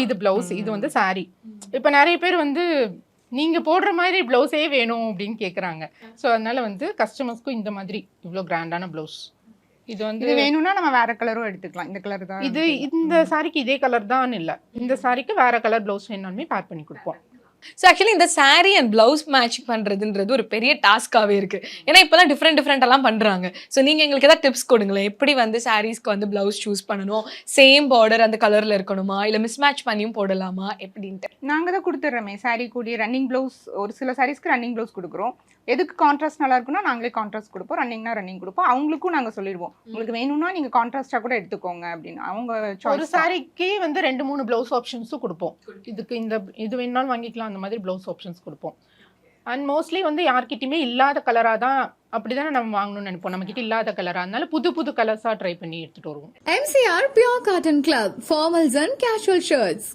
இது பிளவுஸ், இது வந்து saree. இப்ப நிறைய பேர் வந்து நீங்க போடுற மாதிரி பிளவுஸே வேணும் அப்படின்னு கேக்குறாங்க. சோ அதனால வந்து கஸ்டமர்ஸ்க்கு இந்த மாதிரி இவ்ளோ கிராண்டான பிளவுஸ். இது வந்து இது வேணும்னா நம்ம வேற கலரும் எடுத்துக்கலாம். இந்த கலர் தான் இது இந்த சாரிக்கு இதே கலர் தான் இல்ல. இந்த சாரிக்கு வேற கலர் பிளவுஸ் வேணும்னாலுமே பேர் பண்ணி கொடுப்போம். ஸோ ஆக்சுவலி இந்த saree அண்ட் பிளவுஸ் மேட்ச் பண்றதுன்றது ஒரு பெரிய டாஸ்காவே இருக்கு. ஏன்னா இப்போதான் டிஃப்ரெண்டெல்லாம் பண்றாங்க. ஸோ நீங்க எங்களுக்கு ஏதாவது டிப்ஸ் கொடுங்களேன். எப்படி வந்து சாரீஸ்க்கு வந்து பிளவுஸ் சூஸ் பண்ணணும், சேம் பார்டர் அந்த கலர்ல இருக்கணுமா, இல்ல மிஸ் மேட்ச் பண்ணியும் போடலாமா எப்படின்ட்டு? நாங்க தான் கொடுத்துட்றோமே சாரீ கூடிய ரன்னிங் பிளவுஸ். ஒரு சில சாரீஸ்க்கு ரன்னிங் பிளவுஸ் கொடுக்குறோம். எதுக்கு கான்ட்ராஸ்ட் நல்லா இருக்குன்னா நாங்களே கான்ட்ராஸ்ட் கொடுப்போம், ரன்னிங்னா ரன்னிங் கொடுப்போம். அவங்களுக்கும் நாங்க சொல்லிடுவோம், உங்களுக்கு வேணும்னா நீங்க கான்ட்ராஸ்டா கூட எடுத்துக்கோங்க அப்படின்னு. அவங்க ஒரு சாரிக்கு வந்து 2-3 பிளவுஸ் ஆப்ஷன்ஸும் கொடுப்போம். இதுக்கு இந்த இது வேணாலும் வாங்கிக்கலாம், அந்த மாதிரி பிளவுஸ் ஆப்ஷன்ஸ் கொடுப்போம். அண்ட் மோஸ்ட்லி வந்து யார்கிட்டயுமே இல்லாத கலரா தான் அப்படிதானே நம்ம வாங்கணும்னு நினைப்போம். நம்ம கிட்ட இல்லாத கலரா அதனால புது கலர்ஸா ட்ரை பண்ணி எடுத்துட்டு வருவோம். MCR Pure Cotton Club, formals and casual shirts.